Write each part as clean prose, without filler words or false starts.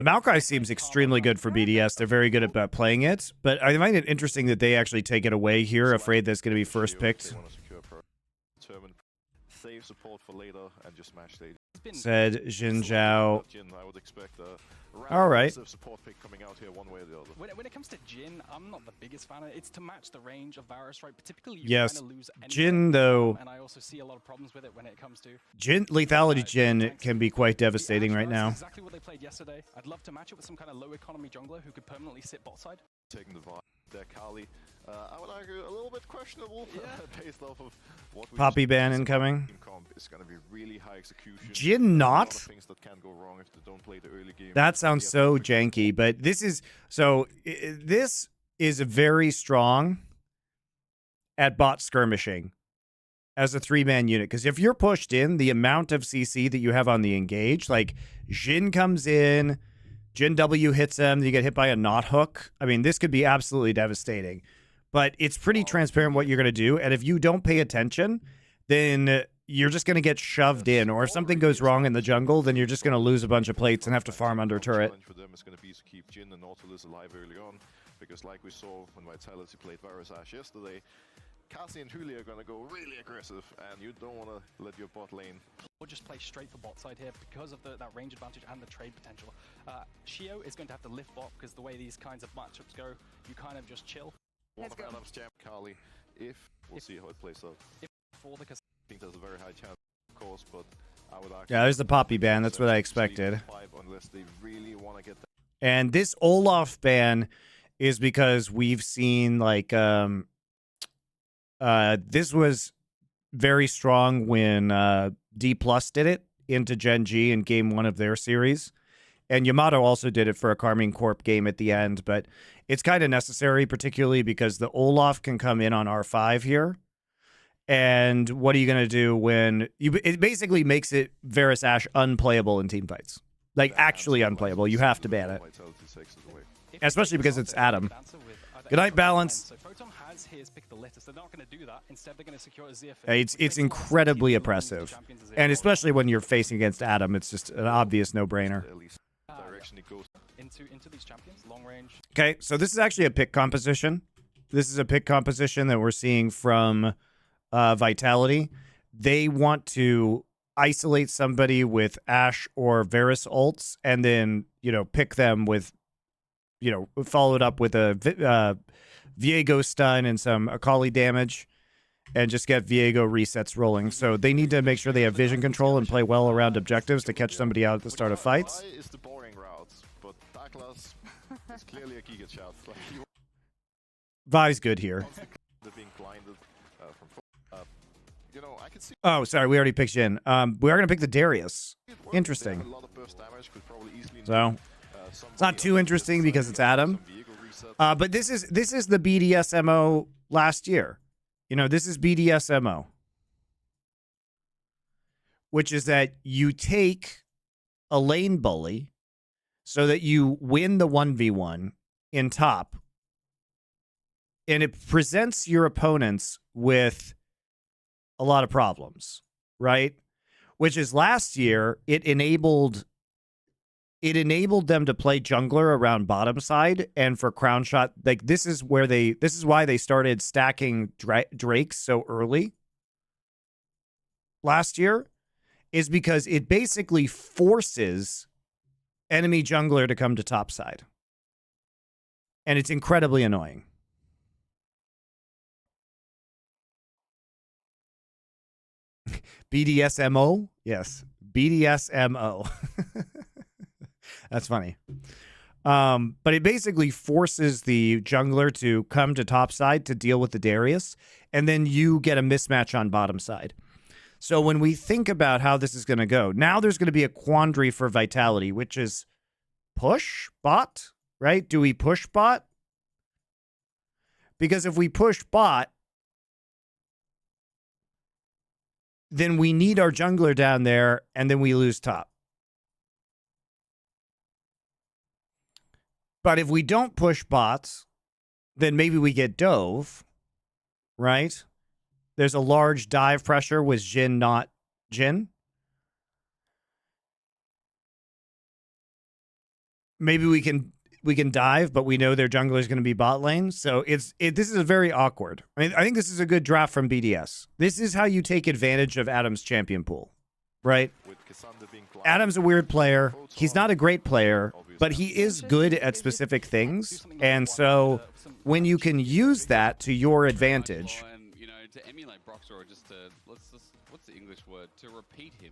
Maokai seems extremely good for BDS. They're very good at playing it, but I find it interesting that they actually take it away here, afraid that's going to be first picked. Save support for later and just smash stage. Said Jin Zhao. I would expect all right. Support pick coming out here one way or the other. When it comes to Jin, I'm not the biggest fan of it. It's to match the range of Varus, right? But typically you yes. kind of lose anyway. Jin, though. And I also see a lot of problems with it when it comes to Jin. Lethality Jin can be quite devastating right now. Exactly what they played yesterday. I'd love to match it with some kind of low economy jungler who could permanently sit bot side. Taking the vibe there, Kali. I would argue a little bit questionable based off of what we Poppy ban incoming. It's going to be really high execution. Jin not. Things that can go wrong if they don't play the early game. That sounds so janky, but this is this is very strong at bot skirmishing as a 3-man unit, because if you're pushed in, the amount of CC that you have on the engage, like Jin comes in, Jin W hits him, you get hit by a knot hook. I mean, this could be absolutely devastating. But it's pretty transparent what you're going to do. And if you don't pay attention, then you're just going to get shoved in. Or if something goes wrong in the jungle, then you're just going to lose a bunch of plates and have to farm under turret. For them is going to be to keep Jin and Nautilus alive early on. Because like we saw when Vitality played Varus Ash yesterday, Cassie and Julia are going to go really aggressive. And you don't want to let your bot lane. Or just play straight for bot side here because of that range advantage and the trade potential. Shio is going to have to lift bot because the way these kinds of matchups go, you kind of just chill. Let's go. Jam Kali. We'll see how it plays out. I think there's a very high chance, of course, but I would argue. Yeah, there's the Poppy ban. That's what I expected. Unless they really want to get that. And this Olaf ban is because we've seen like this was very strong when D Plus did it into Gen G in game 1 of their series. And Yamato also did it for a Carmine Corp game at the end, but it's kind of necessary, particularly because the Olaf can come in on R5 here. And what are you going to do when it basically makes it Varus Ash unplayable in team fights? Like, actually unplayable. You have to ban it. Especially because it's Adam. Good night, Balance. It's incredibly oppressive. And especially when you're facing against Adam, it's just an obvious no-brainer. Into these champions, long range. Okay, so this is actually a pick composition. This is a pick composition that we're seeing from Vitality. They want to isolate somebody with Ashe or Varus ults, and then, you know, pick them with, you know, followed up with a Viego stun and some Akali damage, and just get Viego resets rolling. So they need to make sure they have vision control and play well around objectives to catch somebody out at the start of fights. It's clearly a Giga shot. Vi's good here. Oh, sorry, we already picked Jin. We are going to pick the Darius. Interesting. So, it's not too interesting because it's Adam. But this is the BDS MO last year. You know, this is BDS MO. Which is that you take a lane bully so that you win the 1v1 in top, and it presents your opponents with a lot of problems, right? Which is last year, it enabled them to play jungler around bottom side, and for crown shot, like this is why they started stacking Drakes so early last year, is because it basically forces enemy jungler to come to top side. And it's incredibly annoying. BDSMO? Yes. BDSMO. That's funny. But it basically forces the jungler to come to top side to deal with the Darius, and then you get a mismatch on bottom side. So when we think about how this is going to go, now there's going to be a quandary for Vitality, which is push bot, right? Do we push bot? Because if we push bot, then we need our jungler down there, and then we lose top. But if we don't push bots, then maybe we get dove, right? There's a large dive pressure with Jin, not Jin. maybe we can dive, but we know their jungler is going to be bot lane. So this is a very awkward. I mean, I think this is a good draft from BDS. This is how you take advantage of Adam's champion pool, right? Adam's a weird player. He's not a great player, but he is good at specific things. And so when you can use that to your advantage. And, you know, to emulate Brox, or just to, what's the English word? To repeat him.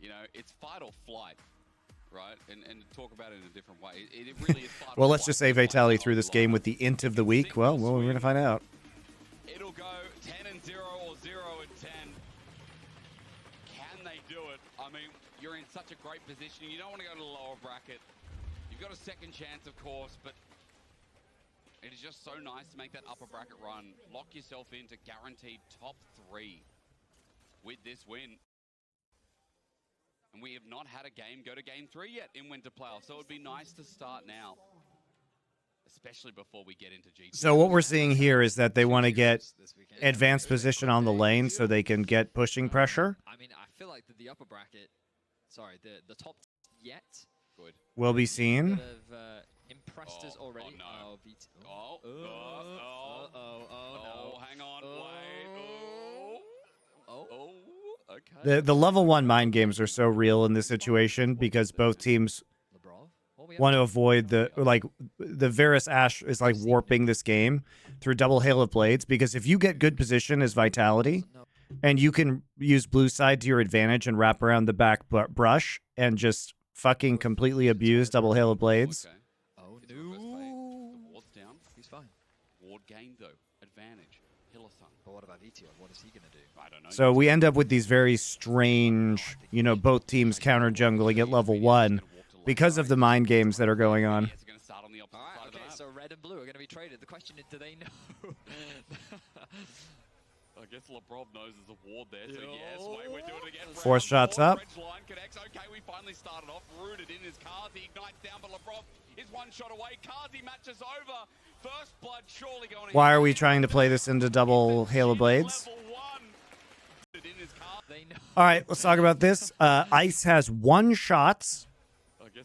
You know, it's fight or flight, right? And to talk about it in a different way. It really is fight Well, or let's flight. just say Vitality through this game with the int of the week. Well, we're going to find out. It'll go 10-0 or 0-10. Can they do it? I mean, you're in such a great position. You don't want to go to the lower bracket. You've got a second chance, of course, but it is just so nice to make that upper bracket run. Lock yourself into guaranteed top 3 with this win. And we have not had a game go to game 3 yet in Winter Playoffs, so it would be nice to start now, especially before we get into GT. So what we're seeing here is that they want to get advanced position on the lane so they can get pushing pressure. I mean, I feel like the upper bracket, sorry, the top yet Good. Will be seen. that have impressed us already. Oh, no. Oh, VT. Oh, no. hang on, Oh. wait. Oh. Oh, okay. The level 1 mind games are so real in this situation because both teams LeBron? What we want to up avoid the Varus Ashe is like warping this game through double Hail of Blades, because if you get good position as Vitality and you can use blue side to your advantage and wrap around the back brush and just fucking completely abuse double Hail of Blades. Okay. Oh, It's reverse fade. no. The ward's down. He's fine. Ward gained, though. Advantage. Hillsong. But what about VT? What is he going to do? I don't know. So we end up with these very strange, both teams counter jungling at level 1 because of the mind games that are going on. It's going to start on the opposite All side right, of the okay, map. so red and blue are going to be traded. The question is, do they know? I guess LeBron knows there's a ward there, so yes, wait, we're doing it again. Four shots up. Red line connects. Okay, we finally started off. Rooted in his Kazi, ignites down, but LeBron is one shot away. Kazi matches over. First blood surely going. Why are we trying to play this into double Hail of Blades? They know. All right, let's talk about this. Ice has 1 shot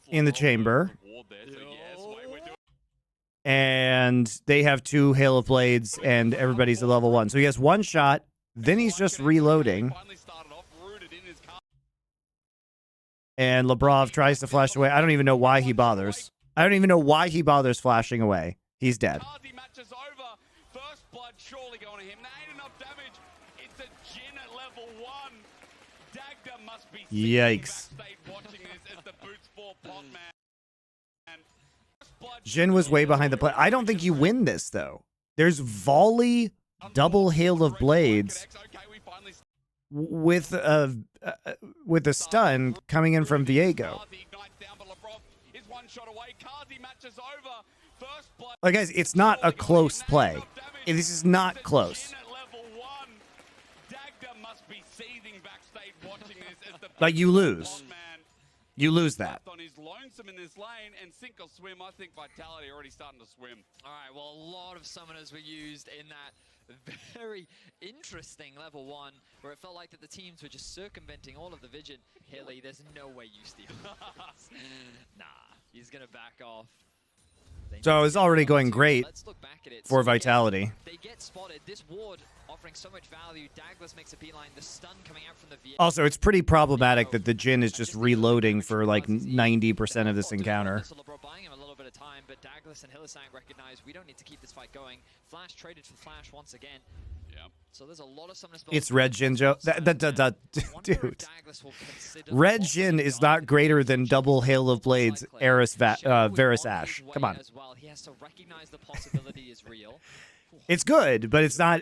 in the chamber, and they have 2 Hail of Blades, and everybody's at level 1. So he has 1 shot, then he's just reloading, and Lebrov tries to flash away. I don't even know why he bothers. I don't even know why he bothers flashing away. He's dead. Kazi matches over. First blood surely going to him. There ain't enough damage. It's a Jin at level 1. Dagda must be Yikes. backstage watching this as the boots fall pot man. First blood Jin was way behind the play. I don't think you win this, though. There's volley double Hail of Blades Okay, we finally with a stun coming in from Viego. Kazi ignites down, but Lebrov is one shot away. Kazi matches over. First blood Like, guys, it's not a close play. This is not close. Jin at level 1. Dagda must be seething backstage watching this as the Like, you lose. pot man. You lose that. On his lonesome in this lane and sink or swim. I think Vitality already starting to swim. All right, well, a lot of summoners were used in that very interesting level 1, where it felt like that the teams were just circumventing all of the vision. Hilly, there's no way you steal this. Nah, he's going to back off. So it's already going great Let's look back at it. for So again, Vitality. they get spotted. This ward offering so much value. Douglas makes a beeline. The stun coming out from the VA. Also, it's pretty problematic that the Jin is just reloading for like 90% of this encounter. So LeBron buying him a little bit of time, but Douglas and Hillsang recognize we don't need to keep this fight going. Flash traded for Flash once again. Yeah. So there's a lot of summoners. It's Red Jin, Joe. Dude. Red Jin is not greater than double Hail of Blades, Varus Ashe. Come on. As well. He has to recognize the possibility is real. It's good, but it's not.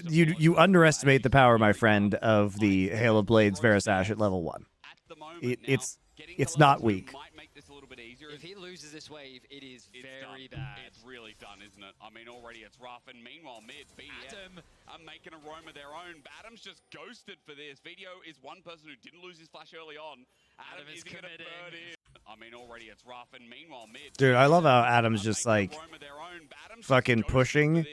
You underestimate the power, my friend, of the Hail of Blades Varus Ashe at level 1. At the moment, It's not weak. Might make this a little bit easier. If he loses this wave, it is It's very done. bad. It's really done, isn't it? I mean, already it's rough. And meanwhile, mid, BDS Adam. are making a roam of their own. Adam's just ghosted for this. Video is one person who didn't lose his flash early on. Adam Adam is is going to committing. burn in. I mean, already it's rough. And meanwhile, mid. Dude, I love how Adam's just like fucking pushing.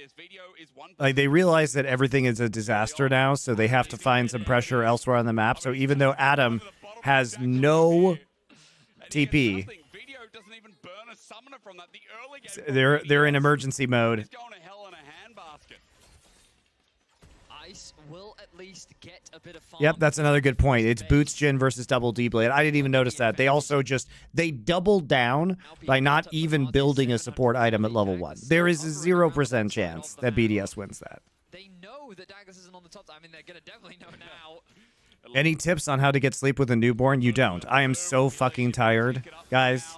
Like, they realize that everything is a disaster now, so they have to find some pressure elsewhere on the map. So even though Adam has no TP, Video doesn't even burn a summoner from that. The early game They're in emergency mode. is going to hell in a handbasket. Ice will at least get a bit of farm. Yep, that's another good point. It's Boots Jin versus Double D-Blade. I didn't even notice that. They also they doubled down by not even building a support item at level 1. There is a 0% chance that BDS wins that. They know that Douglas isn't on the top. I mean, they're going to definitely know now. Any tips on how to get sleep with a newborn? You don't. I am so fucking tired. Guys,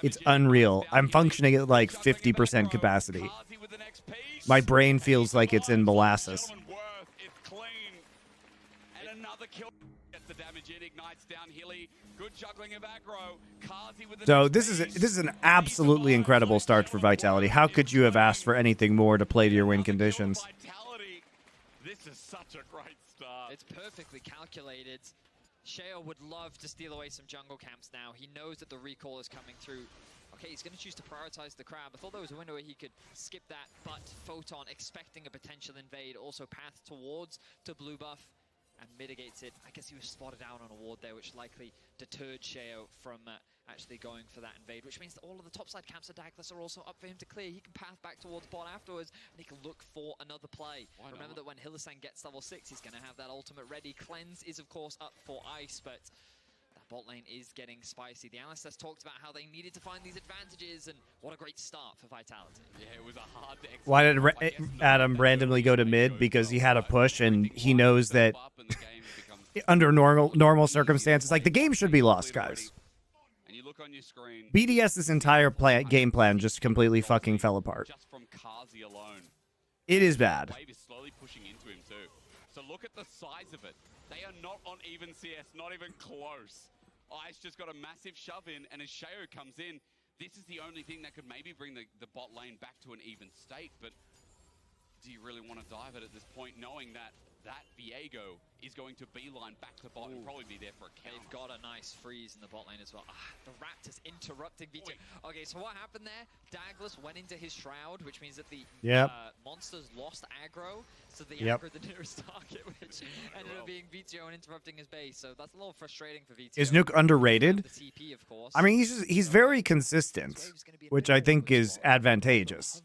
it's unreal. I'm functioning at like 50% capacity. My brain feels like it's in molasses. So this is an absolutely incredible start for Vitality. How could you have asked for anything more to play to your win conditions? This is such a great start. It's perfectly calculated. Sheo would love to steal away some jungle camps now. He knows that the recall is coming through. Okay, he's going to choose to prioritize the crab. I thought there was a window where he could skip that, but Photon, expecting a potential invade, also path towards to blue buff and mitigates it. I guess he was spotted out on a ward there, which likely deterred Sheo from actually going for that invade, which means that all of the topside camps of Douglas are also up for him to clear. He can path back towards bot afterwards, and he can look for another play. Remember that when Hylissang gets level 6, he's going to have that ultimate ready. Cleanse is, of course, up for Ice, but that bot lane is getting spicy. The analysts has talked about how they needed to find these advantages, and what a great start for Vitality. Yeah, it was a hard to Why did Adam randomly go to mid? Because he had a push, and he knows that under normal circumstances, like, the game should be lost, guys. On your screen, BDS's entire game plan just completely fucking fell apart. Just from Kazi alone. It is bad. Wave is slowly pushing into him too. So look at the size of it. They are not on even CS, not even close. Ice just got a massive shove in, and as Sheo comes in, this is the only thing that could maybe bring the bot lane back to an even state. But do you really want to dive it at this point, knowing that Viego is going to beeline back to bot and probably be there for a count? They've got a nice freeze in the bot lane as well. The Raptors interrupting VT. Okay, so what happened there? Douglas went into his shroud, which means that the monsters lost aggro, so they aggroed the nearest target, which ended up being VTO and interrupting his base. So that's a little frustrating for VTO. Is Nuke underrated? The TP, of course. I mean, he's very consistent, which I think is advantageous.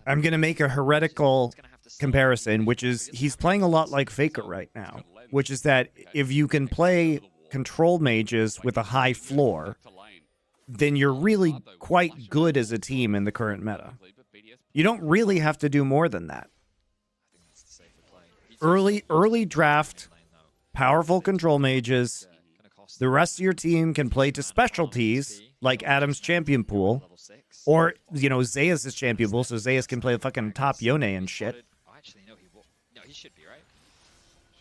I'm going to make a heretical comparison, which is he's playing a lot like Faker right now, which is that if you can play control mages with a high floor, then you're really quite good as a team in the current meta. You don't really have to do more than that. Early draft, powerful control mages. The rest of your team can play to specialties like Adam's champion pool, or, you know, Zeus' champion pool, so Zeus can play fucking top Yone and shit. Actually, no, he will. No, he should be, right?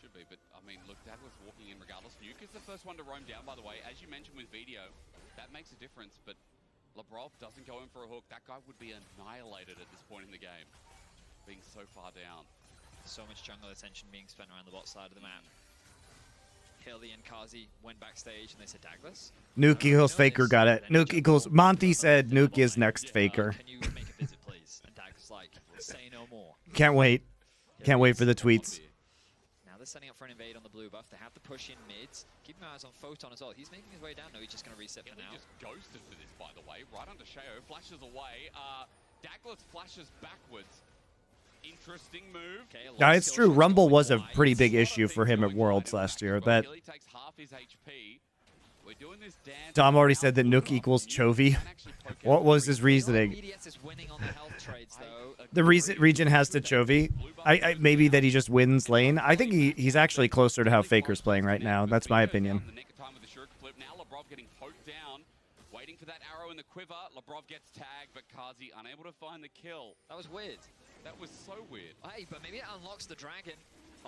Should be, but I mean, look, Douglas walking in regardless. Nuke is the first one to roam down, by the way. As you mentioned with Video, that makes a difference, but Labrov doesn't go in for a hook. That guy would be annihilated at this point in the game, being so far down. So much jungle attention being spent around the bot side of the map. Hilly and Kazi went backstage and they said, Douglas? Nuke equals Faker, got it. Nuke equals, Monty said Nuke is next Faker. Can you make a visit, please? And Douglas like, say no more. Can't wait. Can't wait for the tweets. Now they're setting up for an invade on the blue buff. They have to push in mids. Keep your eyes on Photon as well. He's making his way down. No, he's just going to reset for now. He just ghosted for this, by the way. Right under Sheo, flashes away. Douglas flashes backwards. Interesting move. Okay, yeah, it's true. Rumble was a pretty big issue for him at Worlds last year. That Dom already said that Nuke equals Chovy. What was his reasoning? The region has to Chovy. Maybe that he just wins lane. I think he's actually closer to how Faker's playing right now. That's my opinion. Now Labrov getting poked down, waiting for that arrow in the quiver. Labrov gets tagged, but Kazi unable to find the kill. That was weird. That was so weird. Hey, but maybe it unlocks the dragon.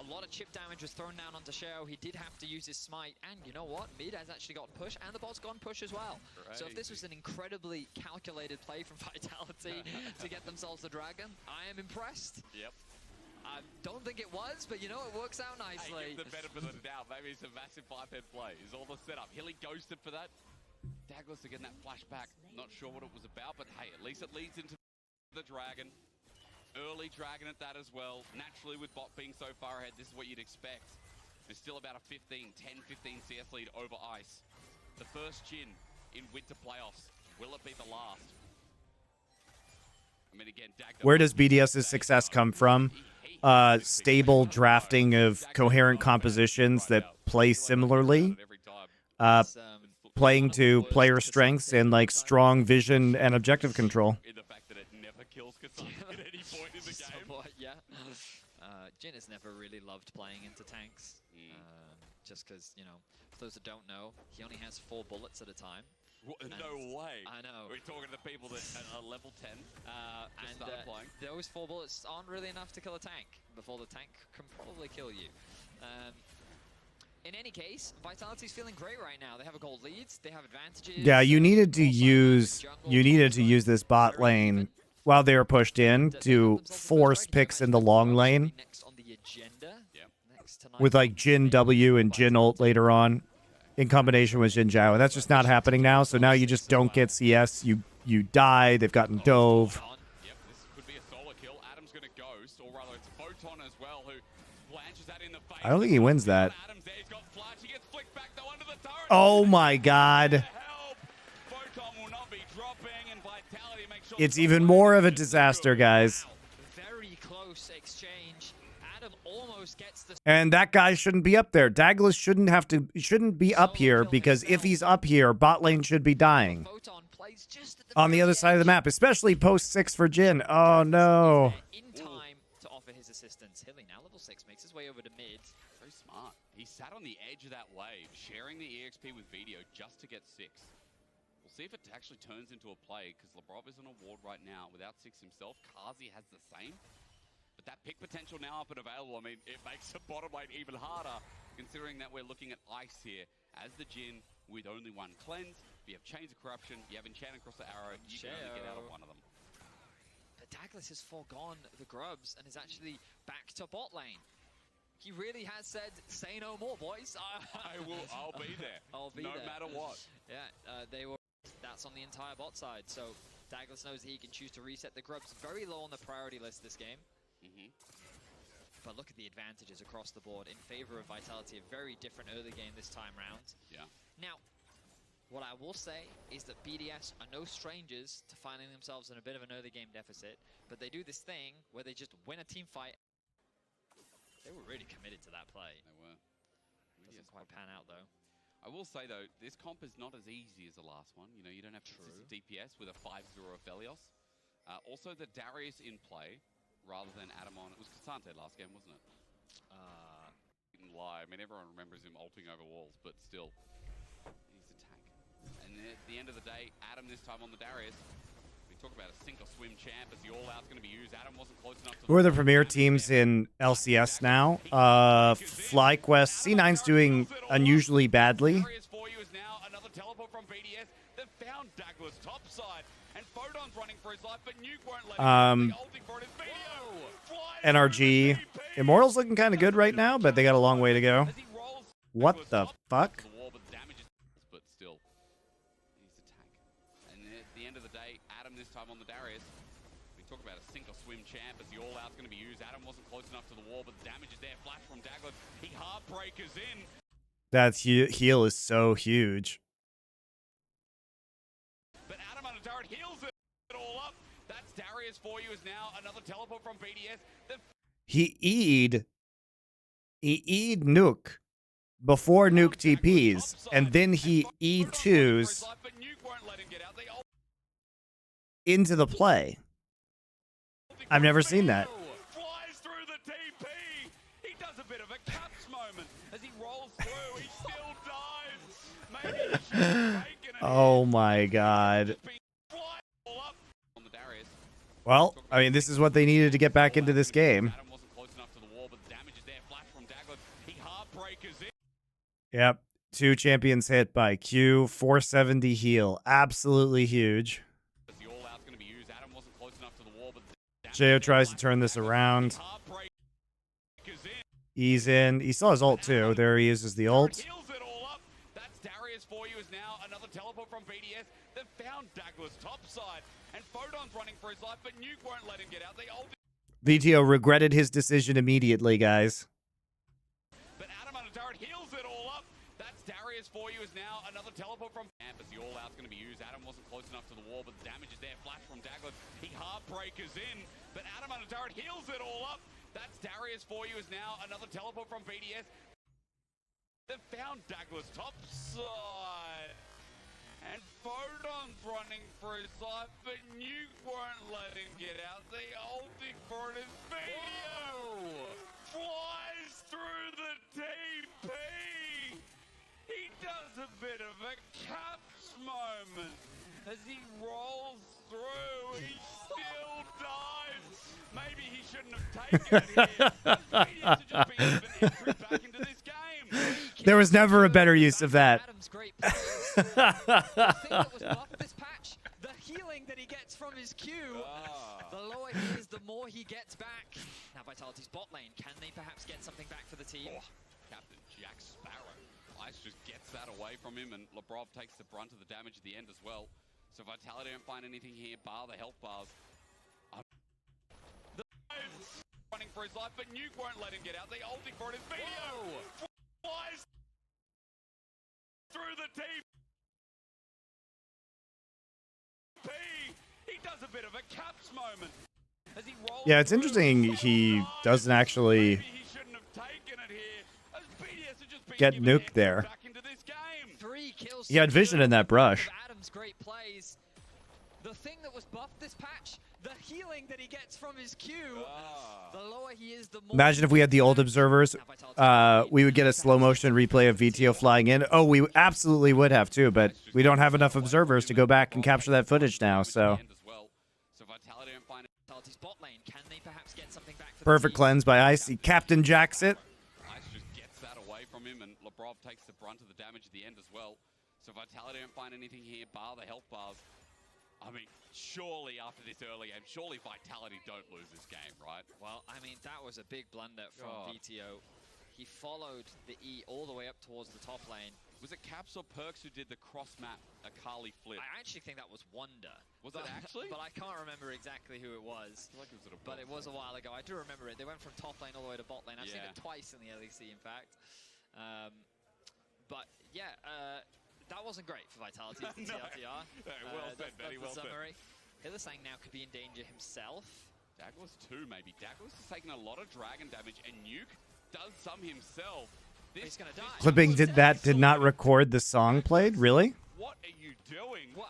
A lot of chip damage was thrown down onto Sheo. He did have to use his smite. And you know what? Mid has actually got push, and the bot's gone push as well. Crazy. So if this was an incredibly calculated play from Vitality to get themselves the dragon, I am impressed. Yep. I don't think it was, but you know, it works out nicely. Hey, give the benefit of the doubt. Maybe it's a massive 5-head play. Is all the setup. Hilly ghosted for that. Douglas again, that flashback. Not sure what it was about, but hey, at least it leads into the dragon. Early dragon at that as well. Naturally, with bot being so far ahead, this is what you'd expect. There's still about a 10, 15 CS lead over Ice. The first Jhin in winter playoffs. Will it be the last? I mean, again, Dagda Where does BDS's success come from? Stable drafting of coherent compositions that play similarly, playing to player strengths and like strong vision and objective control. in the fact that it never kills Kassan at any point in the game. Somewhat, yeah. Jin has never really loved playing into tanks. Just because, you know, for those that don't know, he only has 4 bullets at a time. No way. I know. We're talking to people that are level 10. And started playing. those 4 bullets aren't really enough to kill a tank before the tank can probably kill you. In any case, Vitality's feeling great right now. They have a gold lead. They have advantages. Yeah, you needed to use this bot lane while they were pushed in to force picks in the long lane Next on the agenda. Next tonight. with like Jin W and Jin ult later on in combination with Jin Zhao. And that's just not happening now. So now you just don't get CS. You die. They've gotten dove. Yep, this could be a solo kill. Adam's going to ghost, or rather it's Photon as well, who blanches that in the face. I don't think he wins that. Adam's there, he's got flash, he gets flicked back though under the turret. Oh my god. Help! Photon will not be dropping, and Vitality makes sure It's even more of a disaster, guys. Very close exchange. Adam almost gets the And that guy shouldn't be up there. Douglas shouldn't be up here, because if he's up here, bot lane should be dying. Photon plays just at On the other side of the map, especially post 6 for Jin. Oh no. in time to offer his assistance. Hilly now level 6 makes his way over to mid. Very smart. He sat on the edge of that wave, sharing the EXP with Video just to get 6. We'll see if it actually turns into a play, because Labrov is on a ward right now without 6 himself. Kazi has the same. But that pick potential now up and available, I mean, it makes the bottom lane even harder, considering that we're looking at Ice here as the Jin with only 1 cleanse. You have Chains of Corruption, you have Enchant across the arrow, you can only get out of one of them. But Douglas has forgone the grubs and is actually back to bot lane. He really has said, say no more, boys. I'll be there. I'll be no there. matter what. Yeah, that's on the entire bot side. So Douglas knows that he can choose to reset the grubs very low on the priority list this game. But look at the advantages across the board in favor of Vitality. A very different early game this time round. Yeah. Now, what I will say is that BDS are no strangers to finding themselves in a bit of an early game deficit, but they do this thing where they just win a team fight. They were really committed to that play. They were. Doesn't quite pan out though. I will say though, this comp is not as easy as the last one. You know, you don't have consistent DPS with a 5-0 Aphelios. Also, the Darius in play rather than Adamon. It was Cassante last game, wasn't it? Didn't lie. I mean, everyone remembers him ulting over walls, but still, he's a tank. And at the end of the day, Adam this time on the Darius. We talk about a sink or swim champ as the all-out's going to be used. Adam wasn't close enough to... Who are the premier teams in LCS now? FlyQuest. C9's doing unusually badly. Darius for you is now another teleport from BDS. They've found Douglas topside, and Photon's running for his life, but Nuke won't let him. Ulting for it is Video. NRG. Immortal's looking kind of good right now, but they got a long way to go. What the fuck? But still, he's a tank. And at the end of the day, Adam this time on the Darius. We talk about a sink or swim champ as the all-out's going to be used. Adam wasn't close enough to the wall, but the damage is there. Flash from Douglas. He heartbreakers in. That heal is so huge. But Adam on the turret heals it all up. That's Darius for you is now another teleport from BDS. He E'd Nuke before Nuke TPs, and then he E2s into the play. I've never seen that. Flies through the TP. He does a bit of a Caps moment as he rolls through. He still dies. Maybe he should have taken it. Oh my god. Well, I mean, this is what they needed to get back into this game. Adam wasn't close enough to the wall, but the damage is there. Flash from Douglas. He heartbreakers in. Yep. 2 champions hit by Q. 470 heal. Absolutely huge. The all-out's going to be used. Adam wasn't close enough to the wall, but Jo tries to turn this around. He's in. He still has ult too. There he uses the ult. Heals it all up. That's Darius for you is now another teleport from BDS. They've found Douglas topside, and Photon's running for his life, but Nuke won't let him get out. They ult. VTO regretted his decision immediately, guys. But Adam on the turret heals it all up. That's Darius for you is now another teleport from Amp as the all-out's going to be used. Adam wasn't close enough to the wall, but the damage is there. Flash from Douglas. He heartbreakers in, but Adam under turret heals it all up. That's Darius for you is now another teleport from BDS. They've found Douglas top side. And Photon's running for his life, but Nuke won't let him get out. The ulti for his video flies through the TP. He does a bit of a caps moment as he rolls through. He still dies. Maybe he shouldn't have taken it here. BDS have just been given entry back into this game. There was never a better use of that. Adam's great plays. The thing that was buffed this patch, the healing that he gets from his Q. The lower he is, the more he gets back. Now Vitality's bot lane. Can they perhaps get something back for the team? Captain Jack Sparrow. Ice just gets that away from him, and Lebrov takes the brunt of the damage at the end as well. So Vitality don't find anything here, bar the health bars. The running for his life, but Nuke won't let him get out. The ulti for his video flies through the TP. He does a bit of a caps moment as he rolls. Yeah, it's interesting he doesn't actually Maybe he shouldn't have taken it here, as BDS have just been get given nuked entry there. back into this game. 3 kills. He had vision in that brush. Adam's great plays. The thing that was buffed this patch, the healing that he gets from his Q. The lower he is, the more. Imagine if we had the old observers, we would get a slow motion replay of VTO flying in. Oh, we absolutely would have too, but we don't have enough observers to go back and capture that footage now. So Vitality's bot lane. Can they perhaps get something back for perfect the team? cleanse by Icy. Captain jacks it. Ice just gets that away from him, and Lebrov takes the brunt of the damage at the end as well. So Vitality don't find anything here, bar the health bars. I mean, surely after this early game, surely Vitality don't lose this game, right? Well, I mean, that was a big blunder from VTO. He followed the E all the way up towards the top lane. Was it Caps or Perks who did the cross-map Akali flip? I actually think that was Wonder. Was it actually? But I can't remember exactly who it was. I feel like it was at a But it was a while ago. I do remember it. They went from top lane all the way to bot lane. I've seen it twice in the LEC, in fact. But yeah, that wasn't great for Vitality. No. TLDR. Well said, Benny, well said. Hillisang now could be in danger himself. Douglas too, maybe. Douglas has taken a lot of dragon damage, and Nuke does some himself. He's gonna die. Clipping did not record the song played. Really? What are you doing? Well,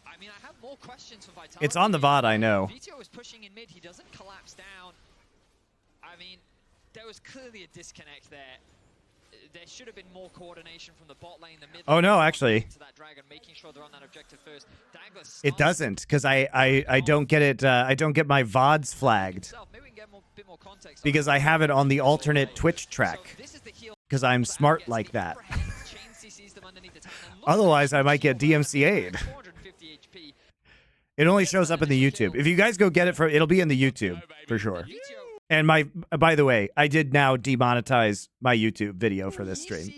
I mean, I have more questions for Vitality. It's on the VOD, I know. VTO is pushing in mid. He doesn't collapse down. I mean, there was clearly a disconnect there. There should have been more coordination from the bot lane, the mid lane. Oh no, actually. To that dragon, making sure they're on that objective first. Douglas It doesn't, because I don't get it. I don't get my VODs flagged Maybe we can get a bit more context because I have it on the alternate Twitch track. So this is the heal. Because I'm smart like that. Chain CCs them underneath the tank. And look, Otherwise, I might get DMCA'd. 450 HP. It only shows up in the YouTube. If you guys go get it it'll be in the YouTube for sure. VTO And by the way, I did now demonetize my YouTube video for this stream.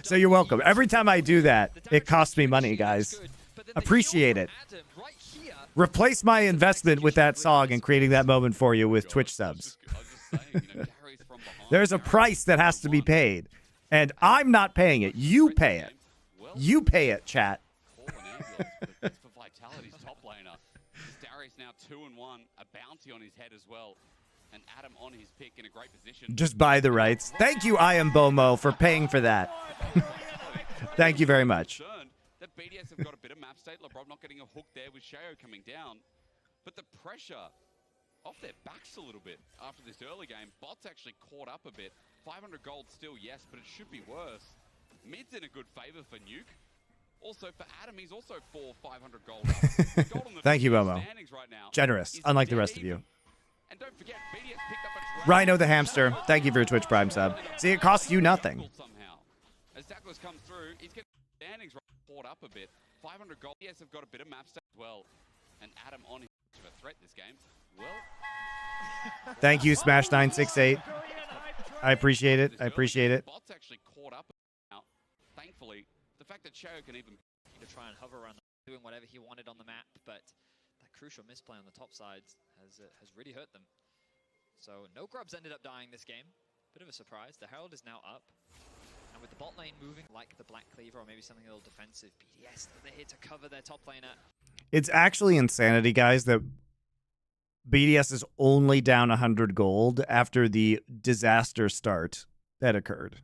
So you're welcome. Every time I do that, it costs me money, guys. Appreciate it. Replace my investment with that song and creating that moment for you with Twitch subs. There's a price that has to be paid, and I'm not paying it. You pay it. You pay it, chat. It's for Vitality's top laner. Darius now 2-1, a bounty on his head as well. And Adam on his pick in a great position. Just buy the rights. Thank you, I am Bomo, for paying for that. Thank you very much. That BDS have got a bit of map state. Lebrov not getting a hook there with Shayo coming down. But the pressure off their backs a little bit after this early game. Bots actually caught up a bit. 500 gold still, yes, but it should be worse. Mid's in a good favor for Nuke. Also for Adam, he's also 500 gold up. Gold on the Thank you, Bomo. standings right now Generous, is unlike the dead rest of you. even. And don't forget, BDS picked up a Rhino the Hamster, thank you for your Twitch Prime sub. See, it costs you nothing. Somehow. As Douglas comes through, he's getting standings caught up a bit. 500 gold. BDS have got a bit of map state as well. And Adam on his a threat this game. Well, Thank you, Smash968. I appreciate it. I appreciate it. Bots actually caught up now. Thankfully, the fact that Shayo can even to try and hover around, doing whatever he wanted on the map, but that crucial misplay on the top sides has really hurt them. So no grubs ended up dying this game. Bit of a surprise. The Herald is now up. And with the bot lane moving like the Black Cleaver or maybe something a little defensive. BDS, they're here to cover their top laner. It's actually insanity, guys, that BDS is only down 100 gold after the disaster start that occurred.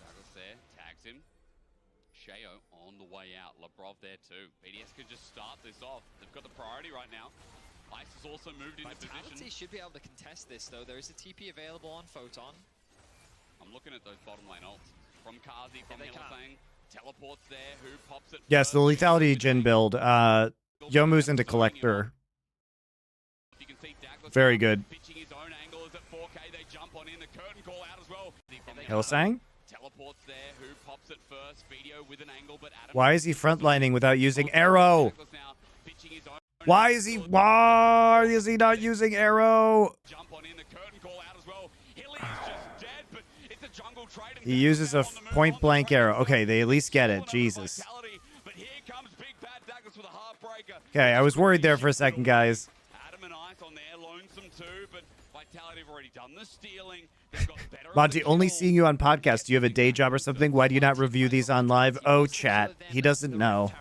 Douglas there, tags him. Sheo on the way out. Labrov there too. BDS could just start this off. They've got the priority right now. Ice has also moved into Vitality position. should be able to contest this though. There is a TP available on Photon. I'm looking at those bottom lane ults. From Kazi, from they come. Hillsang. Teleports there. Who pops it Yes, the first? lethality Jhin build. Yomu's into collector. You can see Douglas Very now good. pitching his own angles at 4K. They jump on in. The curtain call out as well. Hillsang? Teleports there. Who pops it first? Video with an angle, but Adam Why is he frontlining without using arrow? Douglas now pitching his own Why is he not using arrow? jump on in. The curtain call out as well. Hilly is just dead, but it's a jungle trade. He uses a point blank arrow. Okay, they at least get it. Jesus. But here comes Big Bad Douglas with a heartbreaker. Okay, I was worried there for a second, guys. Adam and Ice on there, lonesome too, but Vitality have already done the stealing. They've got better. Monty, only seeing you on podcast. Do you have a day job or something? Why do you not review these on live? Oh, chat. He doesn't know.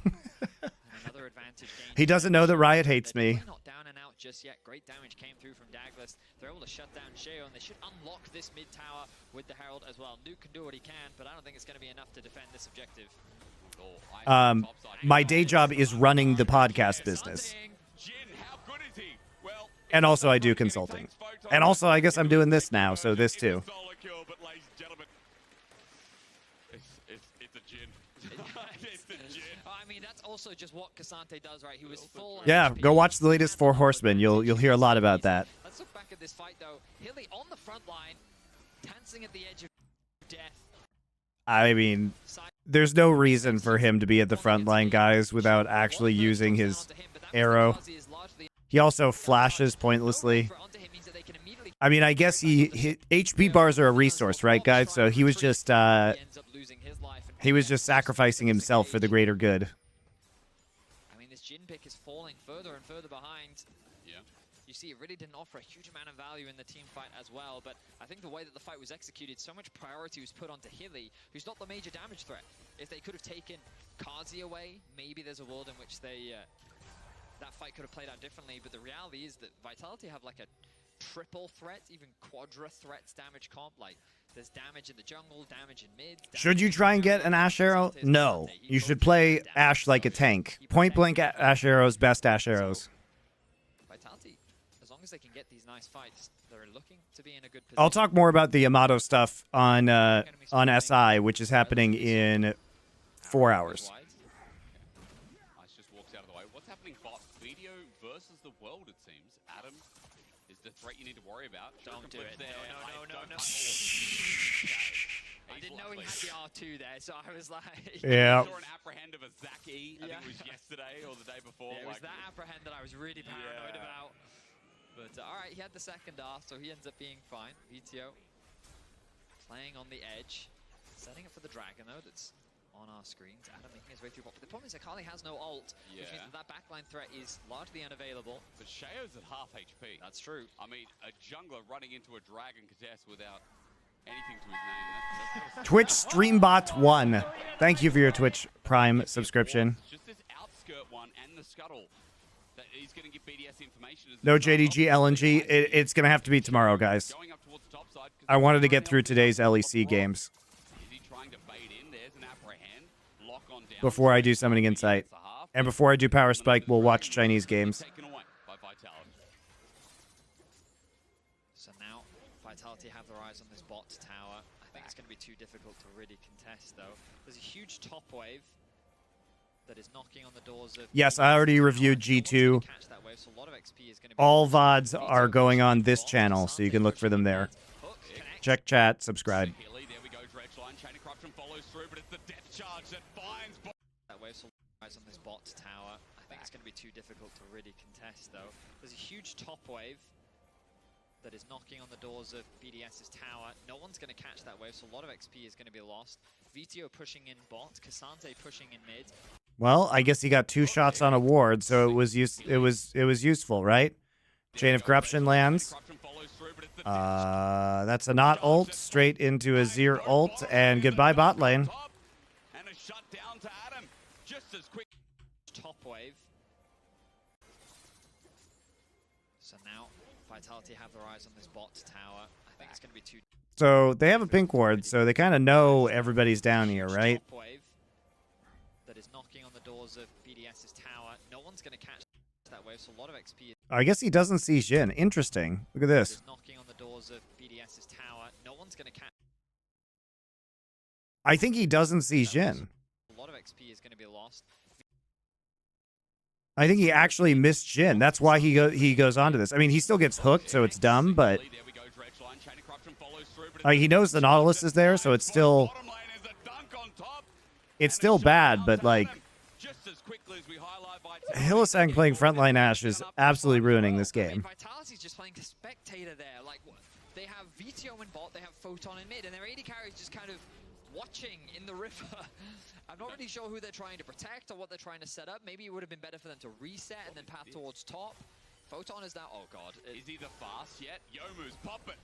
Another advantage gained. He doesn't know that Riot hates They're me. definitely not down and out just yet. Great damage came through from Douglas. They're able to shut down Sheo, and they should unlock this mid tower with the Herald as well. Nuke can do what he can, but I don't think it's going to be enough to defend this objective. My day job is running the podcast business. Jhin, how good is he? Well, And also I do consulting. And also I guess I'm doing this now, so this too. It's a solo kill, but ladies and gentlemen, it's a Jhin. It's a Jhin. I mean, that's also just what Cassante does, right? He was full. Yeah, HP. go watch the latest Four Horsemen. You'll hear a lot about that. Let's look back at this fight, though. Hilly on the front line, dancing at the edge of death. I mean, there's no reason for him to be at the front line, guys, without actually using his arrow. He also flashes pointlessly. I mean, I guess HP bars are a resource, right, guys? So he was just sacrificing himself for the greater good. I mean, this Jhin pick is falling further and further behind. Yeah. You see, it really didn't offer a huge amount of value in the team fight as well, but I think the way that the fight was executed, so much priority was put onto Hilly, who's not the major damage threat. If they could have taken Kazi away, maybe there's a world in which they that fight could have played out differently, but the reality is that Vitality have like a triple threat, even quadra threats damage comp. Like, there's damage in the jungle, damage in mid. Should you try and get an Ash arrow? No. You should play Ash like a tank. Point blank Ash arrows, best Ash arrows. Vitality, as long as they can get these nice fights, they're looking to be in a good position. I'll talk more about the Yamato stuff on SI, which is happening in 4 hours. Ice just walks out of the way. What's happening bot? Video versus the world, it seems. Adam is the threat you need to worry about. Don't do it. There. No. I didn't know he had the R2 there, so I was like... Yeah. I saw an apprehend of a Zaki, I think it was yesterday or the day before. Yeah, it was that apprehend that I was really paranoid about. But alright, he had the second R, so he ends up being fine. VTO playing on the edge. Setting up for the dragon, though, that's on our screens. Adam making his way through. But the problem is Akali has no ult, which means that backline threat is largely unavailable. But Sheo's at half HP. That's true. I mean, a jungler running into a dragon contest without anything to his name. That's Twitch Streambot 1. Thank you for your Twitch Prime subscription. just this outskirt one and the scuttle that he's going to give BDS information. No JDG LNG. It's going to have to be tomorrow, guys. Going up towards the top side. I wanted to get through today's LEC games Is he trying to bait in? There's an apprehend. Lock on down. before I do Summoning Insight. And before I do Power Spike, we'll watch Chinese games. Taken away by Vitality. So now Vitality have their eyes on this bot tower. I think it's going to be too difficult to really contest, though. There's a huge top wave that is knocking on the doors of... Yes, I already reviewed G2. Catch that wave, so a lot of XP is going to be... All VODs are going on this channel, so you can look for them there. Check chat, subscribe. Hilly, there we go, Dredgeline. Chain of Corruption follows through, but it's the death charge that finds... That wave, so eyes on this bot tower. I think it's going to be too difficult to really contest, though. There's a huge top wave that is knocking on the doors of BDS's tower. No one's going to catch that wave, so a lot of XP is going to be lost. VTO pushing in bot, Cassante pushing in mid. Well, I guess he got 2 shots on a ward, so it was useful, right? Chain of Corruption lands. That's a not ult, straight into a Zir ult, and goodbye bot lane. And a shut down to Adam just as quick. Top wave. So now Vitality have their eyes on this bot tower. I think it's going to be too. So they have a pink ward, so they kind of know everybody's down here, right? Top wave that is knocking on the doors of BDS's tower. No one's going to catch that wave, so a lot of XP. I guess he doesn't see Jhin. Interesting. Look at this. Knocking on the doors of BDS's tower. No one's going to catch. I think he doesn't see Jhin. A lot of XP is going to be lost. I think he actually missed Jhin. That's why he goes on to this. I mean, he still gets hooked, so it's dumb, but he knows the Nautilus is there, so it's still bad, but like Hylissang playing frontline Ashe is absolutely ruining this game. Vitality's just playing a spectator there. Like, they have VTO in bot, they have Photon in mid, and their AD carry is just kind of watching in the river. I'm not really sure who they're trying to protect or what they're trying to set up. Maybe it would have been better for them to reset and then path towards top. Photon is now, oh god. Is he the fast yet? Yomu's pop it.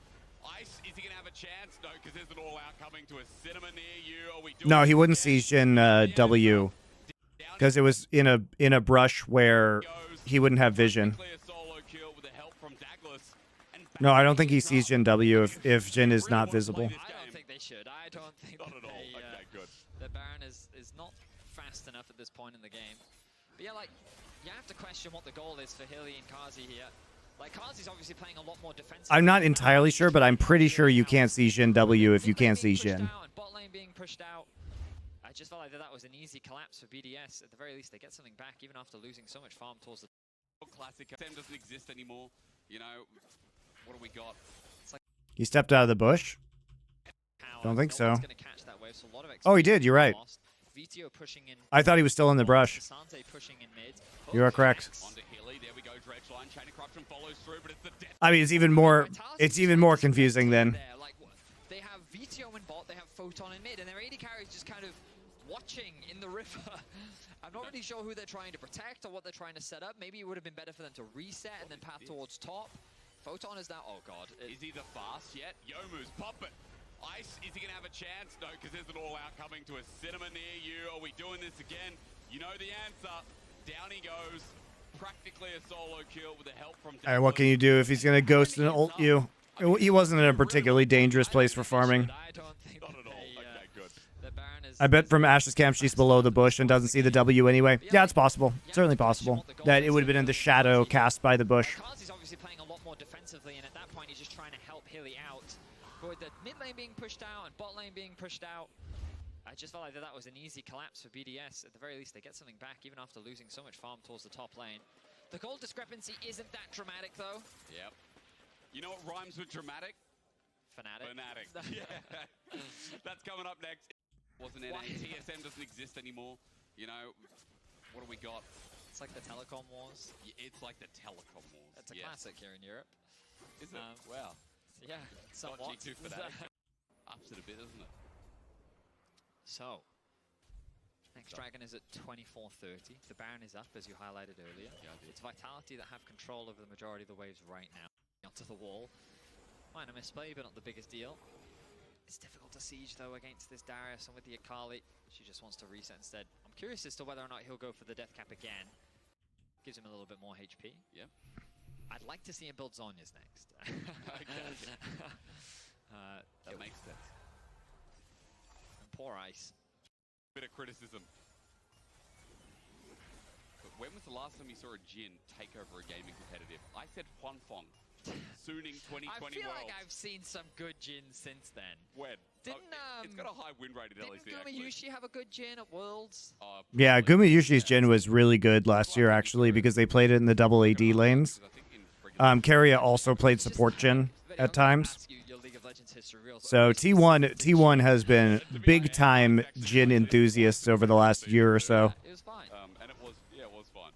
Ice, is he gonna have a chance? No, because there's an all-out coming to a cinema near you. Are we doing No, he wouldn't see Jhin W because it was in a brush where he wouldn't have vision. No, I don't think he sees Jhin W if Jhin is not visible. I don't think they should. I don't think Not at all. Okay, good. the Baron is not fast enough at this point in the game. But yeah, like, you have to question what the goal is for Hilly and Kazi here. Like, Kazi's obviously playing a lot more defensive. I'm not entirely sure, but I'm pretty sure you can't see Jhin W if you can't see Jhin. Bot lane being pushed out. I just felt like that was an easy collapse for BDS. At the very least, they get something back, even after losing so much farm towards the classic. SM doesn't exist anymore. You know, what do we got? He stepped out of the bush. power. Don't think No so. one's gonna catch that wave, so a lot of Oh, he did. You're right. lost. VTO pushing in. I thought he was still in the brush. Sante pushing in mid. You are correct. Onto Hilly, there we go, Dredgeline, Chain of Corruption follows through, but it's the death. I mean, it's even more confusing then. Like, they have VTO in bot, they have Photon in mid, and their AD carry is just kind of watching in the river. I'm not really sure who they're trying to protect or what they're trying to set up. Maybe it would have been better for them to reset and then path towards top. Photon is now, oh god. Is he the fast yet? Yomu's pop it. Ice, is he gonna have a chance? No, because there's an all-out coming to a cinema near you. Are we doing this again? You know the answer. Down he goes. Practically a solo kill with the help from. All right, what can you do if he's gonna ghost and ult you? He wasn't in a particularly dangerous place for farming. I don't think Not at all. Okay, good. the Baron is. I bet from Ash's camp she's below the bush and doesn't see the W anyway. Yeah, it's possible. Certainly possible. That it would have been in the shadow cast by the bush. Kazi's obviously playing a lot more defensively, and at that point he's just trying to help Hilly out. But with the mid lane being pushed out and bot lane being pushed out, I just felt like that was an easy collapse for BDS. At the very least, they get something back, even after losing so much farm towards the top lane. The goal discrepancy isn't that dramatic, though. Yep. You know what rhymes with dramatic? Fnatic. Fnatic. Yeah. That's coming up next. Wasn't it? TSM doesn't exist anymore. You know, what do we got? It's like the Telecom Wars. It's like the Telecom Wars. It's a classic here in Europe. Is it? Wow. Yeah, somewhat. G2 Fnatic. Ups it a bit, isn't it? So, next dragon is at 24:30. The Baron is up, as you highlighted earlier. Yeah, I did. It's Vitality that have control over the majority of the waves right now. Onto the wall. Minor misplay, but not the biggest deal. It's difficult to siege, though, against this Darius, and with the Akali, she just wants to reset instead. I'm curious as to whether or not he'll go for the death cap again. Gives him a little bit more HP. Yep. I'd like to see him build Zhonya's next. That makes sense. And poor Ice. Bit of criticism. But when was the last time you saw a Jhin take over a game in competitive? I said Huan Fong. Sooning 2020 I feel Worlds. like I've seen some good Jhin since then. When? Didn't, it's got a high win rate at Didn't LEC, actually. Gumayushi have a good Jhin at Worlds? Yeah, Gumayushi's Jhin was really good last year, actually, because they played it in the double AD lanes. Keria also played support Jhin at times. So T1 has been big-time Jhin enthusiasts over the last year or so. It was fine. And it was fun.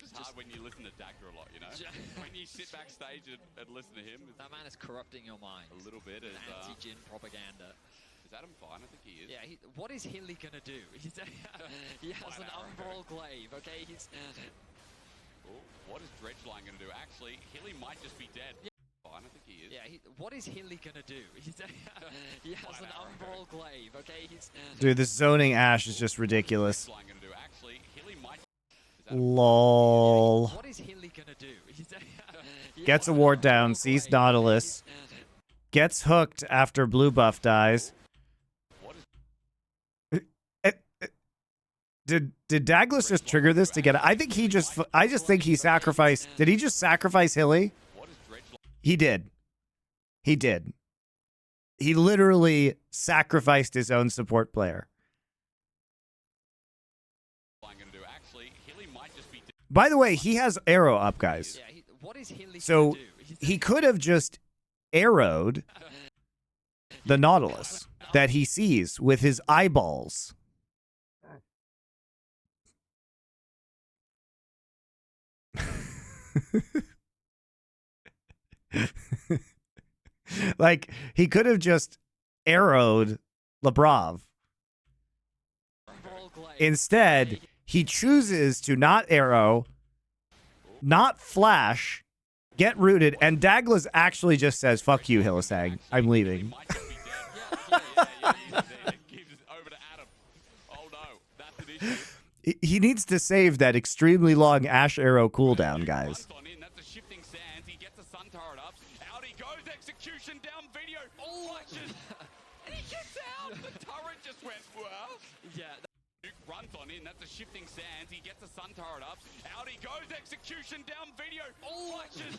It's hard when you listen to Dagger a lot, you know? When you sit backstage and listen to him. That man is corrupting your mind. A little bit. Anti-Jhin propaganda. Is Adam fine? I think he is. Yeah, what is Hilly gonna do? He has an Umbral Glaive, okay? What is Dredgeline going to do? Actually, Hilly might just be dead. Yeah. Fine, I think he is. is. Yeah, what is Hilly gonna do? He has an umbral glaive, okay? Dude, this zoning Ash is just ridiculous. Flying gonna do. Actually, Hilly might. Lol. What is Hilly gonna do? Gets a ward down, sees Nautilus. Gets hooked after blue buff dies. Did Douglas just trigger this to get it? I just think he sacrificed. Did he just sacrifice Hilly? He did. He did. He literally sacrificed his own support player. By the way, he has arrow up, guys. So he could have just arrowed the Nautilus that he sees with his eyeballs. Like, he could have just arrowed Labrov. Instead, he chooses to not arrow, not flash, get rooted, and Douglas actually just says, "Fuck you, Hillisang. I'm leaving." He needs to save that extremely long Ash arrow cooldown, guys. Runs on in, that's a shifting sands. He gets a sun turret up. Out he goes, execution down video. Flashes.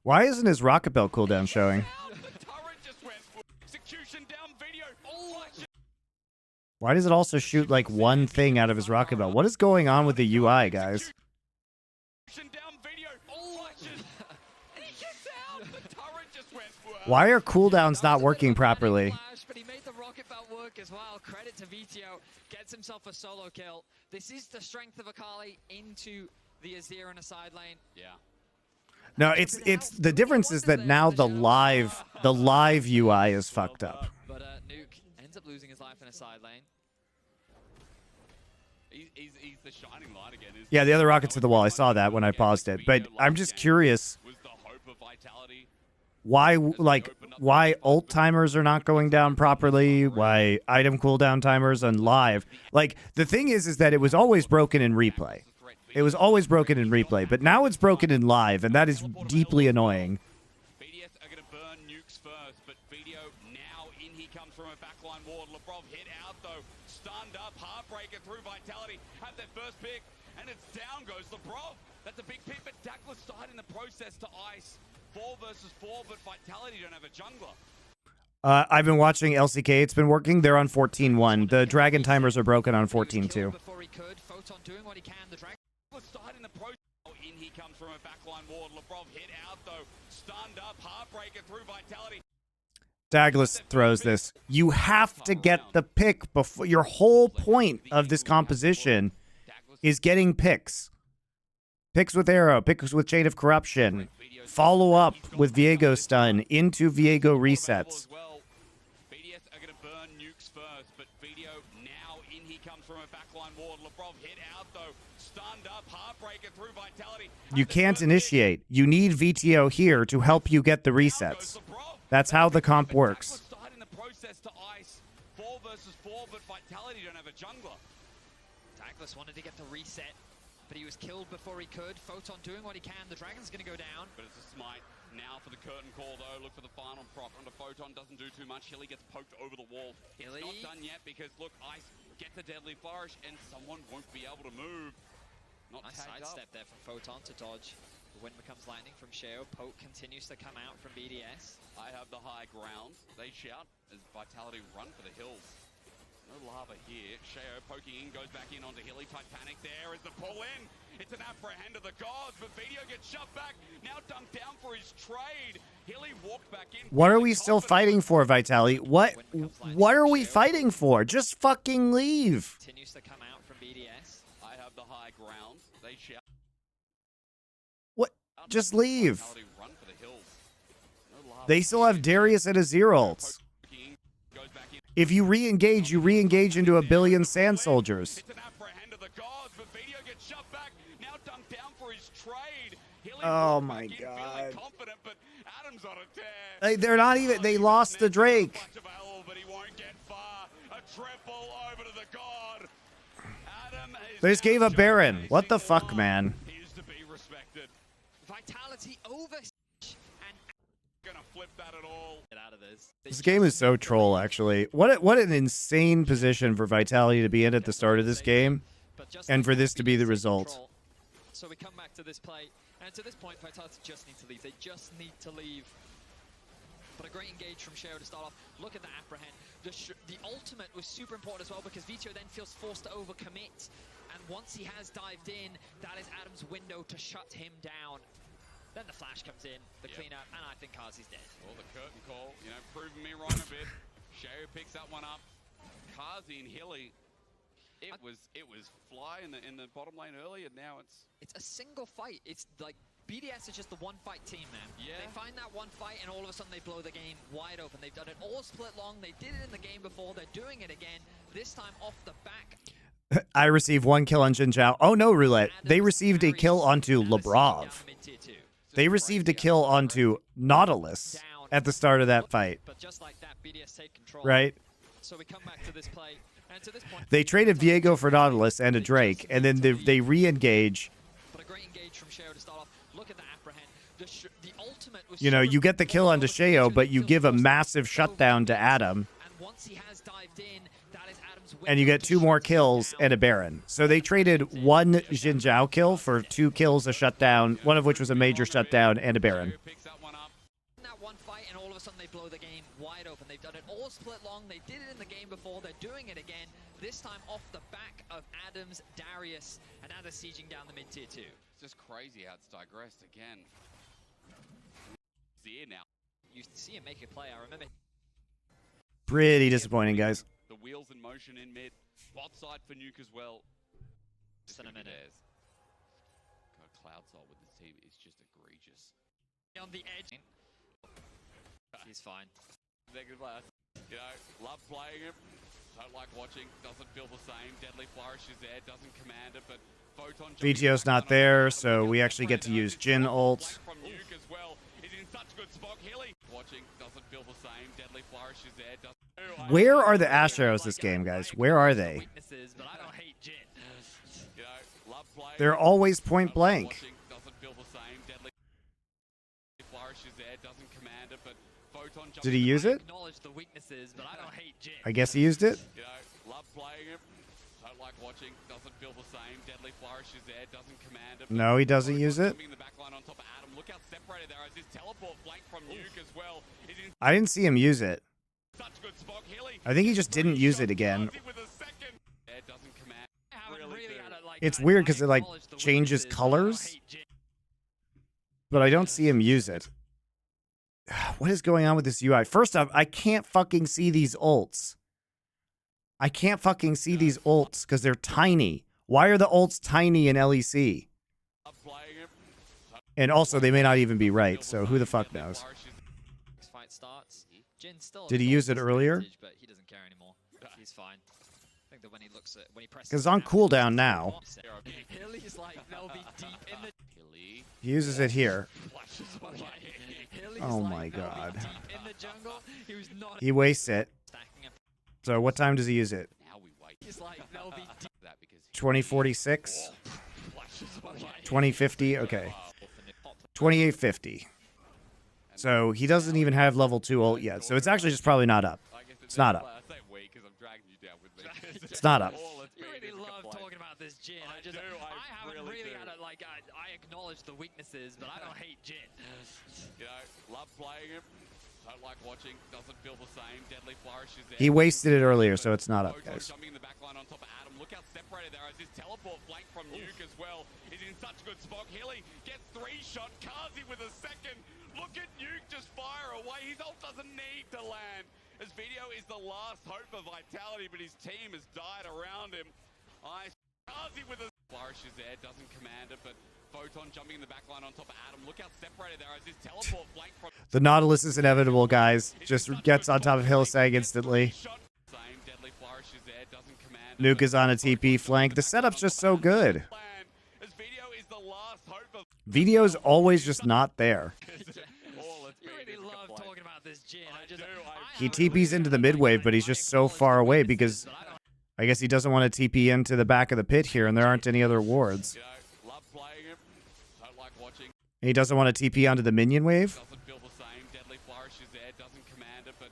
Why isn't his rocket belt cooldown showing? The turret just went execution down video. Flashes. Why does it also shoot like one thing out of his rocket belt? What is going on with the UI, guys? Why are cooldowns not working properly? But he made the rocket belt work as well. Credit to VTO. Gets himself a solo kill. This is the strength of Akali into the Azir in a side lane. Yeah. No, it's the difference is that now the live UI is fucked up. But Nuke ends up losing his life in a side lane. He's the shining light again. Yeah, the other rocket's to the wall. I saw that when I paused it. But I'm just curious why ult timers are not going down properly, why item cooldown timers on live. Like, the thing is that it was always broken in replay. It was always broken in replay, but now it's broken in live, and that is deeply annoying. BDS are going to burn nukes first, but video now in he comes from a backline ward. Labrov hit out though, stunned up, Heartbreaker through Vitality, have their first pick, and it's down goes Labrov. That's a big pick, but Douglas died in the process to ice. 4 versus 4, but Vitality don't have a jungler. I've been watching LCK. It's been working. They're on 14-1. The dragon timers are broken on 14-2. Before he could, Photon doing what he can. The dragon Died in the process. In he comes from a backline ward. Labrov hit out though, stunned up, Heartbreaker through Vitality. Douglas throws this. You have to get the pick before. Your whole point of this composition is getting picks. Picks with arrow, picks with chain of corruption. Follow up with Viego stun into Viego resets. BDS are going to burn nukes first, but video now in he comes from a backline ward. Labrov hit out though, stunned up, Heartbreaker through Vitality. You can't initiate. You need VTO here to help you get the resets. That's how the comp works. Died in the process to ice. 4 versus 4, but Vitality don't have a jungler. Douglas wanted to get the reset, but he was killed before he could. Photon doing what he can. The dragon's going to go down. But it's a smite now for the curtain call, though. Look for the final proc onto Photon. Doesn't do too much. Hilly gets poked over the wall. Hilly. It's not done yet because, look, Ice gets a deadly flourish and someone won't be able to move. Not Nice sidestep there from Photon to dodge. The wind becomes lightning from Sheo. Poke continues to come out from BDS. I have the high ground. They shout as Vitality run for the hills. No lava here. Sheo poking in, goes back in onto Hilly. Titanic there is the pull in. It's an apprehend of the gods, but Video gets shoved back. Now dunked down for his trade. Hilly walked back in. What are we still fighting for, Vitality? What are we fighting for? Just fucking leave. Continues to come out from BDS. I have the high ground. They shout. What? Just leave. Vitality run for the hills. No lava They still have Darius and Azir ults. If you re-engage, you re-engage into a billion sand soldiers. It's an apprehend of the gods, but Video gets shoved back. Now dunked down for his trade. Hilly Oh brought my back in, God. feeling confident, but Adam's on a tear. They're not even. They lost the Drake. Much available, but he won't get far. A triple over to the god. Adam is They just now gave up showing Baron. amazing What the fuck, form. man? He is to be respected. Vitality over and Gonna flip that at all. get out of this. This game is so troll, actually. What an insane position for Vitality to be in at the start of this game. But just And like for that, this to be the BDS take result. control. So we come back to this play, and to this point, Vitality just need to leave. They just need to leave. But a great engage from Sheo to start off. Look at the apprehend. The ultimate was super important as well because Vito then feels forced to overcommit. And once he has dived in, that is Adam's window to shut him down. Then the flash comes in, the cleanup, and I think Kazi's dead. Well, the curtain call, you know, proving me wrong a bit. Sheo picks that one up. Kazi and Hilly. It was fly in the bottom lane earlier. Now It's a single fight. It's like BDS is just the one fight team, man. Yeah. They find that one fight and all of a sudden they blow the game wide open. They've done it all split long. They did it in the game before. They're doing it again. This time off the back. I received 1 kill on Jin Zhao. Oh no, Roulette. They received a kill onto Labrov. They received a kill onto Nautilus at the start of that fight. But just like that, BDS take control. Right? So we come back to this play. And to this point, They traded Viego for Nautilus and a Drake, and then they re-engage. but a great engage from Sheo to start off. Look at the apprehend. The ultimate was You know, you get the kill onto Sheo, but you give a massive shutdown to Adam, and once he has dived in, that is Adam's and you get 2 more kills and a Baron. So they traded 1 Jin Zhao kill for 2 kills, a shutdown, one of which was a major shutdown, and a Baron. picks that one up. that one fight and all of a sudden they blow the game wide open. They've done it all split long. They did it in the game before. They're doing it again. This time off the back of Adams, Darius, and now they're sieging down the mid-tier 2. It's just crazy how it's digressed again. See it now. You see him make a play. I remember Pretty disappointing, guys. The wheels in motion in mid. Bot side for Nuke as well. just in a minute. God, Cloud Soul with this team is just egregious. On the edge. He's fine. Negative last. You know, love playing him. Don't like watching. Doesn't feel the same. Deadly Flourish is there. Doesn't command it, but Photon. VTO's not there, so we actually get to use Jin ult. From Nuke as well. Is in such good spot. Hilly watching. Doesn't feel the same. Deadly Flourish is there. Doesn't. Where are the Astros this game, guys? Where are they? Weaknesses, but I don't hate Jin. You know, love playing. They're always point blank. Watching, doesn't feel the same. Deadly Flourish is there. Doesn't command it, but Photon. Did he use it? Acknowledge the weaknesses, but I don't hate Jin. I guess he used it. You know, love playing him. Don't like watching. Doesn't feel the same. Deadly Flourish is there. Doesn't command it. No, he doesn't use it. The back line on top of Adam. Look how separated there is. His teleport flank from Nuke as well. Is in I didn't see him use it. such good spot. Hilly. I think he just didn't use it again. With a second. It doesn't command. I haven't really had it like It's I- weird I 'cause it, like, acknowledge the changes weaknesses, but I don't colors. hate Jin. But I don't see him use it. What is going on with this UI? First off, I can't fucking see these ults. I can't fucking see these ults because they're tiny. Why are the ults tiny in LEC? Love playing him. And also, they may not even be right, so who the fuck Deadly knows? Flourish is This fight starts. Jin still Did he has use it this earlier? advantage, but he doesn't care anymore. He's fine. I think that when he looks at when he presses 'Cause on down, cooldown now. Hilly's like they'll be deep in the Hilly. He uses it here. Flashes away. Hilly's Oh like, my they'll be God. deep in the jungle. He was not He wastes it. stacking up. So what time does he use it? Now we wait. He's like they'll be deep. That because 2046? flashes away. 2050? Okay. 2850. So he doesn't even have level 2 ult yet. So it's actually just probably not up. I guess It's not up. I say we because I'm dragging you down with me. It's not up. All it's You been really is a love complaint. talking about this Jin. I I do, I haven't really really do. had it like I acknowledge the weaknesses, but I don't hate Jin. You know, love playing him. Don't like watching. Doesn't feel the same. Deadly Flourish is there. He wasted it earlier, so it's not up, Photon guys. jumping in the back line on top of Adam. Look how separated there is. His teleport flank from Nuke as well is in such good spot. Hilly gets 3-shot. Kazi with a second. Look at Nuke just fire away. His ult doesn't need to land. As Video is the last hope for Vitality, but his team has died around him. Kazi with a Flourish is there. Doesn't command it, but Photon jumping in the back line on top of Adam. Look how separated there is. His teleport flank from The Nautilus is inevitable, guys. Just gets on top of Hillsang instantly. Same Deadly Flourish is there, doesn't command Nuke is on a TP flank. The setup's just so good. Video's always just not there. You really love talking about this Jin. He TP's into the mid wave, but he's just so far away because I guess he doesn't want to TP into the back of the pit here, and there aren't any other wards. Love playing him. Don't like watching. And he doesn't want to TP onto the minion wave, Doesn't feel the same. Deadly flourish is there. Doesn't command it, but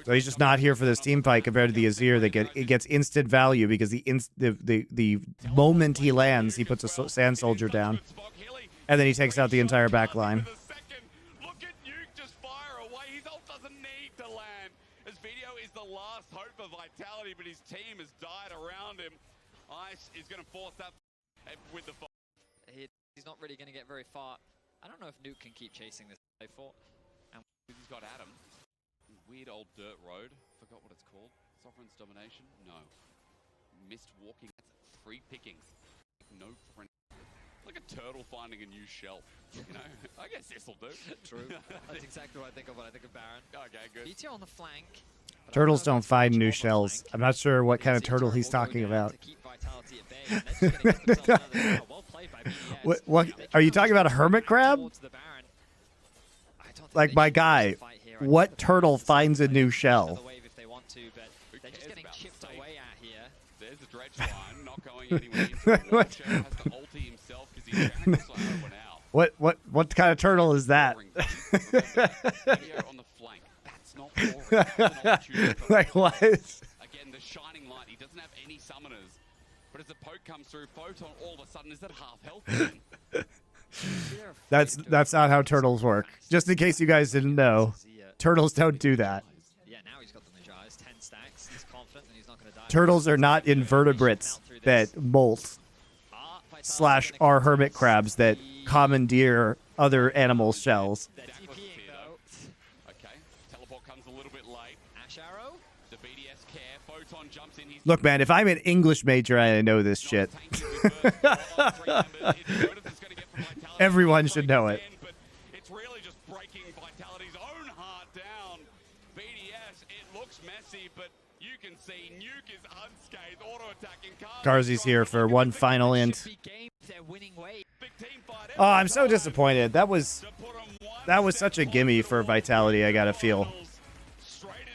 so he's just not here for this team fight compared to the Azir that gets instant value because the moment he lands, he puts a sand soldier down, and then he takes out the entire back line. Look at Nuke just fire away. His ult doesn't need to land. As Video is the last hope of Vitality, but his team has died around him. Ice is going to force that with the fight. He's not really going to get very far. I don't know if Nuke can keep chasing this for. And he's got Adam. Weird old dirt road. Forgot what it's called. Sovereign's Domination? No. Missed walking. That's 3 pickings. No friend. Like a turtle finding a new shell. You know, I guess this'll do. True. That's exactly what I think of when I think of Baron. Okay, good. BT on the flank. Turtles don't find new shells. I'm not sure what kind of turtle he's talking about. What are you talking about? A hermit crab? Like, my guy, what turtle finds a new shell? There's the dredge line, not going anywhere. What? Has to ulti himself because he's just like over now. What kind of turtle is that? Video on the flank. That's not boring. That's an opportunity for Like, what? Again, the shining light. He doesn't have any summoners. But as the poke comes through, Photon all of a sudden is at half health again. That's not how turtles work. Just in case you guys didn't know, turtles don't do that. Yeah, now he's got the Majais, 10 stacks. He's confident that he's not going to die. Turtles are not invertebrates that molt / are hermit crabs that commandeer other animals' shells. They're TPing though. Okay, teleport comes a little bit late. Ash Arrow. The BDS care. Photon jumps in. He's Look, man, if I'm an English major, I know this shit. Everyone should know it. But it's really just breaking Vitality's own heart down. BDS, it looks messy, but you can see Nuke is unscathed, auto-attacking. Garzy's here for one final int. Oh, I'm so disappointed. That was such a gimme for Vitality, I gotta feel.